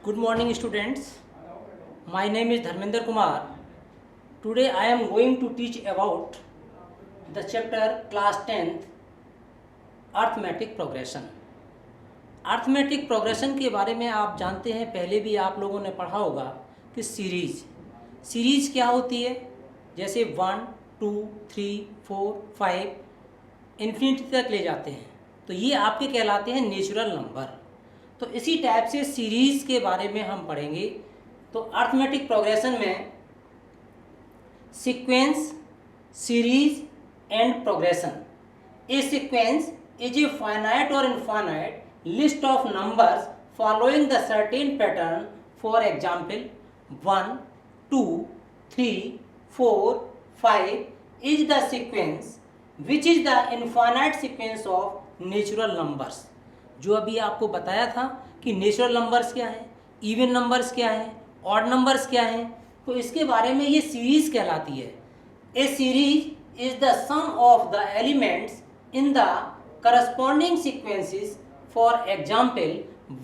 Good morning, students. My name is Dharmender Kumar. Today I am going to teach about the chapter class 10th Arithmetic Progression. Arithmetic progression के बारे में आप जानते हैं, पहले भी आप लोगों ने पढ़ा होगा कि सीरीज क्या होती है। जैसे 1, 2, 3, 4, 5 इन्फिनिटी तक ले जाते हैं, तो ये आपके कहलाते हैं नेचुरल नंबर। तो इसी टाइप से सीरीज के बारे में हम पढ़ेंगे। तो अर्थमेटिक प्रोग्रेशन में sequence, series and progression. A sequence is a finite और infinite list of numbers following the certain pattern. For example, 1, 2, 3, 4, 5 is the sequence which is the infinite sequence of natural numbers. जो अभी आपको बताया था कि natural numbers क्या हैं, even numbers क्या हैं, ऑड नंबर्स क्या हैं, तो इसके बारे में ये सीरीज कहलाती है। A series is the sum of the elements in the corresponding sequences. For example,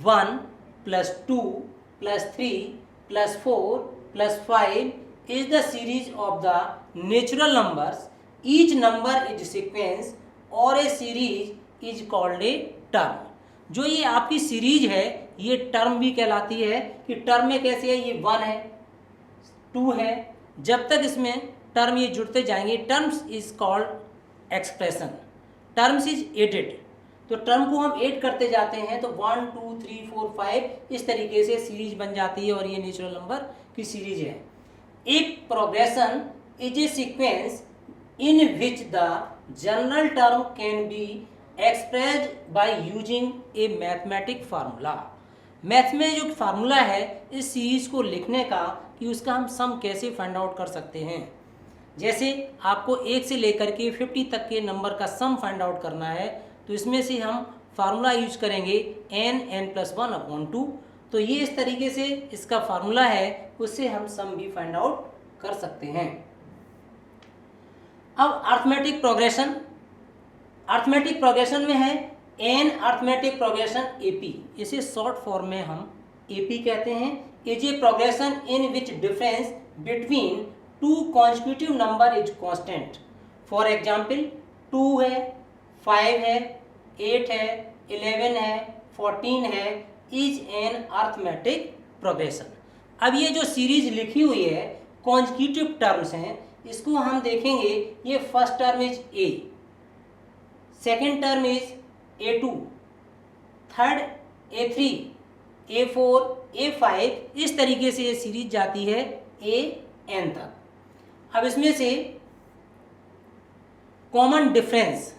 1 plus 2 plus 3 plus 4 plus 5 is the series of the natural numbers. Each number is sequence or a series is called a term. जो ये आपकी series है ये term भी कहलाती है कि term में कैसे है, ये 1 है, 2 है, जब तक इसमें टर्म ये जुड़ते जाएंगे terms is called expression. Terms is added, तो टर्म को हम ऐड करते जाते हैं तो 1, 2, 3, 4, 5 इस तरीके से सीरीज बन जाती है और ये नेचुरल नंबर की सीरीज है. एक progression is a sequence in which the general term can be expressed by using A mathematic formula. Math में जो फार्मूला है इस सीरीज को लिखने का कि उसका हम सम कैसे फाइंड आउट कर सकते हैं. जैसे आपको 1 से लेकर के 50 तक के नंबर का सम फाइंड आउट करना है तो इसमें से हम फार्मूला यूज करेंगे n+1/2. तो ये इस तरीके से इसका फार्मूला है, उससे हम सम भी फाइंड आउट कर सकते हैं. अब अर्थमेटिक प्रोग्रेशन में है n अर्थमेटिक प्रोग्रेशन AP. इसे शॉर्ट फॉर्म में हम AP कहते हैं. Is a progression in which difference between two constitutive number is constant. For example 2 है, 5 है, 8 है, 11 है, 14 है, इज एन अर्थमेटिक प्रोग्रेशन. अब ये जो सीरीज लिखी हुई है कॉन्स्टिट्यूटिव टर्म्स हैं, इसको हम देखेंगे. ये first term is A, second term is A2, third A3, A4, A5 इस तरीके से ये सीरीज जाती है AN तक. अब इसमें से कॉमन डिफरेंस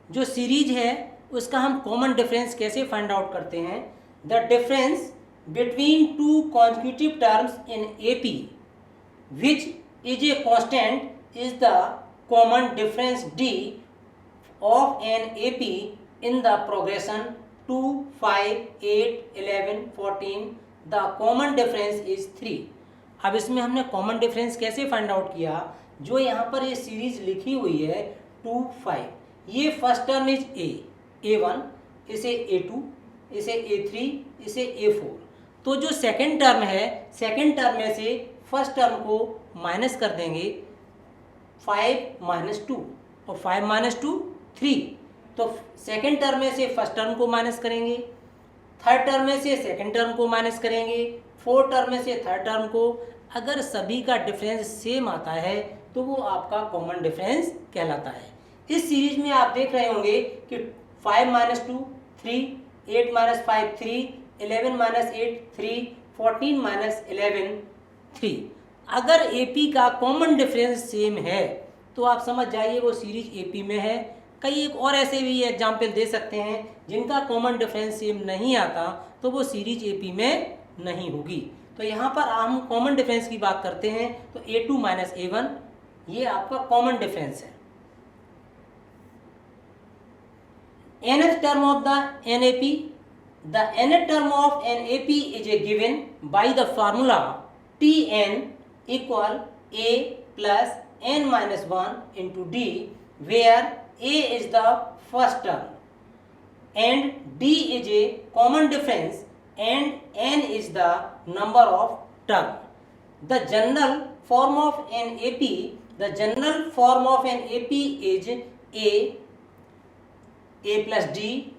जो सीरीज है उसका हम कॉमन डिफरेंस कैसे फाइंड आउट करते हैं. The difference between two constitutive terms in AP which is a constant is the common difference D of an AP in the progression 2, 5, 8, 11, 14. The common difference is 3. अब इसमें हमने common difference कैसे find out किया. जो यहाँ पर ये series लिखी हुई है 2, 5, ये फर्स्ट टर्म इज A1, इसे A2, इसे A3, इसे A4. तो जो सेकंड टर्म है सेकंड टर्म में से फर्स्ट टर्म को माइनस कर देंगे. 5 - 2 और 5 - 2 3. तो सेकंड टर्म में से फर्स्ट टर्म को माइनस करेंगे, थर्ड टर्म में से सेकंड टर्म को माइनस करेंगे, फोर्थ टर्म में से थर्ड टर्म को. अगर सभी का डिफरेंस सेम आता है तो वो आपका कॉमन डिफरेंस कहलाता है. इस सीरीज में आप देख रहे होंगे कि 5 - 2 3, 8 - 5 3, 11 - 8 3, 14 - 11 3. अगर AP का कॉमन डिफरेंस सेम है तो आप समझ जाइए वो सीरीज AP में है. कई एक और ऐसे भी एग्जाम्पल दे सकते हैं जिनका कॉमन डिफरेंस सेम नहीं आता तो वो सीरीज AP में नहीं होगी. तो यहाँ पर हम कॉमन डिफरेंस की बात करते हैं तो A2 - A1 ये आपका कॉमन डिफरेंस है. nth term of the NAP. The nth term of NAP is a given by the formula Tn equal A plus n-1 into D, where A is the first term and D is a common difference and n is the number of term. The general form of an AP, the general form of an AP is A plus D,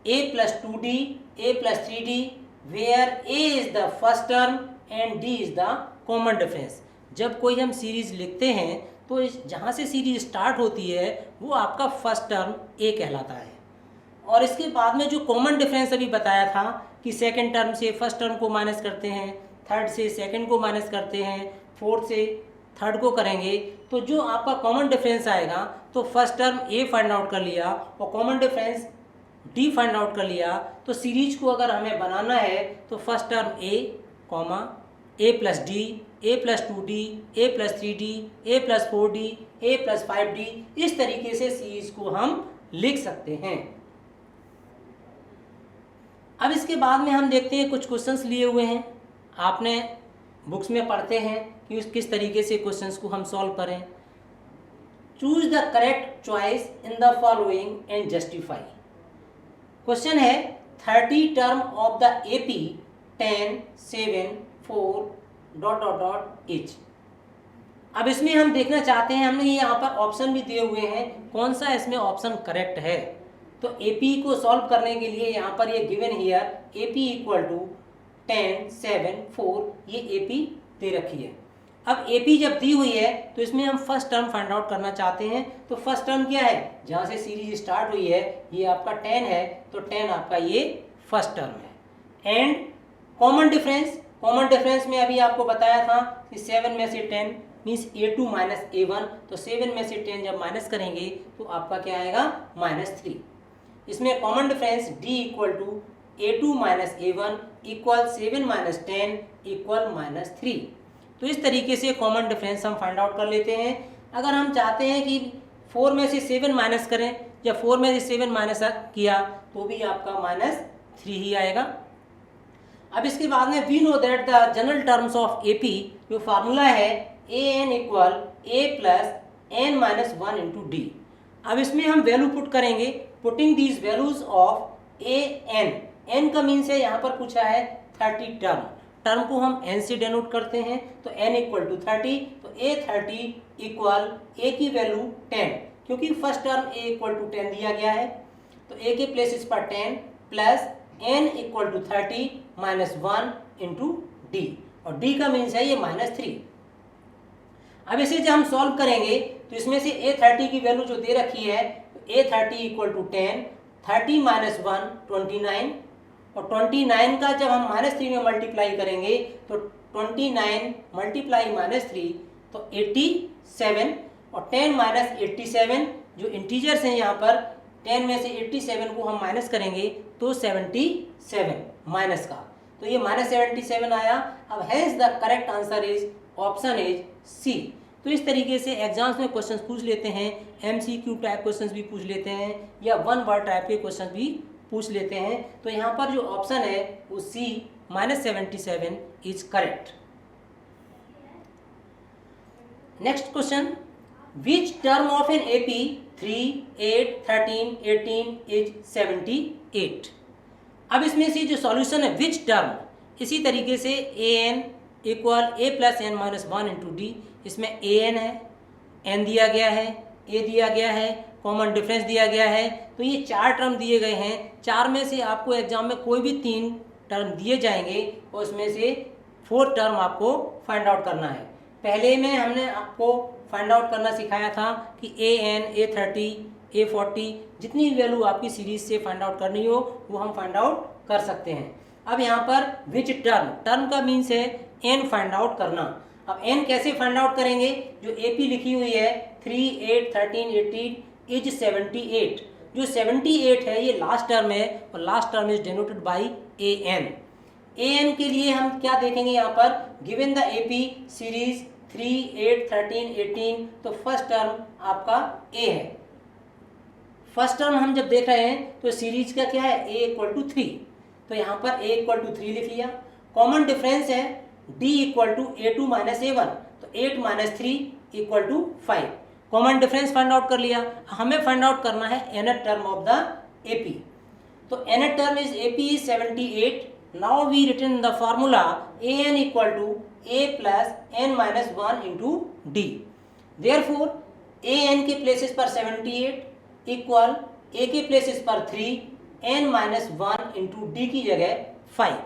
A plus 2D, A plus 3D, where A is the first term and D is the common difference. जब कोई हम series लिखते हैं तो जहाँ से series start होती है वो आपका फर्स्ट टर्म ए कहलाता है, और इसके बाद में जो कॉमन डिफरेंस अभी बताया था कि सेकंड टर्म से फर्स्ट टर्म को माइनस करते हैं, थर्ड से सेकंड को माइनस करते हैं, फोर्थ से थर्ड को करेंगे, तो जो आपका कॉमन डिफरेंस आएगा तो फर्स्ट टर्म ए फाइंड आउट कर लिया और common difference D find out कर लिया। तो सीरीज को अगर हमें बनाना है तो फर्स्ट टर्म ए कॉमा ए प्लस डी, ए प्लस 2D, ए प्लस 3D, ए प्लस 4D, ए प्लस 5D, इस तरीके से सीरीज को हम लिख सकते हैं। अब इसके बाद में हम देखते हैं कुछ क्वेश्चंस लिए हुए हैं, आपने बुक्स में पढ़ते हैं कि किस तरीके से क्वेश्चंस को हम सॉल्व करें। Choose the correct choice in the following and justify. Question है 30 term of the AP 10, 7, 4 ... each। अब इसमें हम देखना चाहते हैं, हमने यहाँ पर ऑप्शन भी दिए हुए हैं, कौन सा इसमें ऑप्शन करेक्ट है। तो AP को सॉल्व करने के लिए यहाँ पर ये given here AP equal to 10, 7, 4 ये AP दे रखी है। अब AP जब दी हुई है तो इसमें हम फर्स्ट टर्म फाइंड आउट करना चाहते हैं। तो फर्स्ट टर्म क्या है, जहाँ से सीरीज स्टार्ट हुई है ये आपका 10 है, तो 10 आपका ये फर्स्ट टर्म है। And common difference, common difference में अभी आपको बताया था कि 7 में से 10 मीन्स A2 माइनस A1, तो 7 में से 10 जब माइनस करेंगे तो आपका क्या आएगा -3। इसमें common difference D equal to A2 minus A1 equal 7 minus 10 equal -3। तो इस तरीके से कॉमन डिफरेंस हम फाइंड आउट कर लेते हैं। अगर हम चाहते हैं कि 4 में से 7 माइनस करें या 4 में से 7 माइनस किया तो भी आपका -3 ही आएगा। अब इसके बाद में we know that the general terms of AP जो फार्मूला है AN equal A plus N minus 1 into D। अब इसमें हम वैल्यू पुट करेंगे, putting these values of AN, N का मीन्स है यहाँ पर पूछा है 30 टर्म, टर्म को हम n से डेनोट करते हैं, तो n इक्वल टू 30, तो A30 इक्वल A की वैल्यू 10, क्योंकि first term A equal to 10 दिया गया है, तो A के प्लेसेस पर 10 plus n equal to 30 minus 1 into D, और D का मीन्स है ये -3। अब इसे जब हम सॉल्व करेंगे तो इसमें से A30 की वैल्यू जो दे रखी है, तो A30 इक्वल टू 10, 30 माइनस 1 29, और 29 का जब हम -3 में मल्टीप्लाई करेंगे तो 29 मल्टीप्लाई -3 तो 87, और 10 माइनस 87 जो इंटीजर्स हैं यहाँ पर 10 में से 87 को हम माइनस करेंगे तो 77 माइनस का, तो ये -77 आया। अब hence the correct answer is option is C. तो इस तरीके से एग्जाम्स में क्वेश्चंस पूछ लेते हैं, MCQ टाइप क्वेश्चंस भी पूछ लेते हैं या 1 वर्ड टाइप के क्वेश्चन भी पूछ लेते हैं। तो यहाँ पर जो ऑप्शन है वो C -77 is correct. Next question, which term of an AP 3, 8, 13, 18 is 78। अब इसमें से जो सॉल्यूशन है विच टर्म, इसी तरीके से AN equal A plus N minus 1 into D, इसमें AN है, N दिया गया है, A दिया गया है, कॉमन डिफरेंस दिया गया है, तो ये 4 टर्म दिए गए हैं। 4 में से आपको एग्जाम में कोई भी 3 टर्म दिए जाएंगे और उसमें से 4 टर्म आपको फाइंड आउट करना है। पहले में हमने आपको फाइंड आउट करना सिखाया था कि AN, A30, A40 जितनी वैल्यू आपकी सीरीज से फाइंड आउट करनी हो वो हम फाइंड आउट कर सकते हैं। अब यहाँ पर विच टर्म, टर्म का मीन्स है N फाइंड आउट करना। अब N कैसे फाइंड आउट करेंगे, जो AP लिखी हुई है 3, 8, 13, 18 इज 78, जो 78 है ये लास्ट टर्म है और last term is denoted by AN। AN के लिए हम क्या देखेंगे यहाँ पर, गिवन द AP सीरीज 3, 8, 13, 18, तो फर्स्ट टर्म आपका A है। फर्स्ट टर्म हम जब देख रहे हैं तो सीरीज का क्या है A इक्वल टू 3, तो यहाँ पर A इक्वल टू 3 लिख लिया। कॉमन डिफरेंस है D equal to A2 minus A1, तो 8 minus 3 equal to 5। Common difference find out कर लिया। हमें फाइंड आउट करना है nth term of the AP, तो nth term is AP is 78 Now we written the formula an equal to a plus n minus 1 into d. Therefore an के places पर 78 equal a के places पर 3 n minus 1 into D की जगह 5.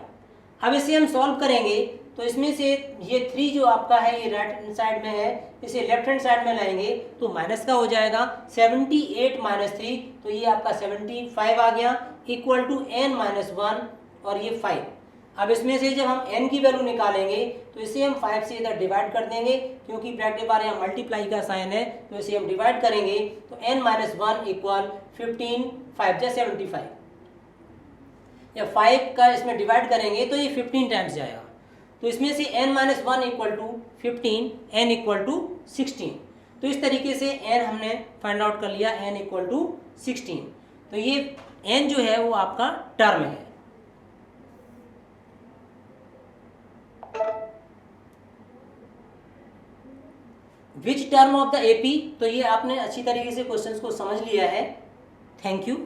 अब इसे हम सॉल्व करेंगे तो इसमें से ये 3 जो आपका है ये राइट हैंड साइड में है, इसे लेफ्ट हैंड साइड में लाएंगे तो माइनस का हो जाएगा 78 माइनस 3, तो ये आपका 75 आ गया इक्वल टू n माइनस 1 और ये 5. अब इसमें से जब हम n की वैल्यू निकालेंगे तो इसे हम 5 से इधर डिवाइड कर देंगे, क्योंकि ब्रैकेट के बारे यहाँ मल्टीप्लाई का साइन है तो इसे हम डिवाइड करेंगे तो n माइनस 1 इक्वल 15, 5 जा 75. या 5 का इसमें डिवाइड करेंगे तो ये 15 टाइम्स जाएगा, तो इसमें से n minus 1 equal to 15, n equal to 16. तो इस तरीके से n हमने फाइंड आउट कर लिया, n इक्वल टू 16. तो ये n जो है वो आपका टर्म है. विच टर्म ऑफ द एपी, तो ये आपने अच्छी तरीके से क्वेश्चंस को समझ लिया है. Thank you.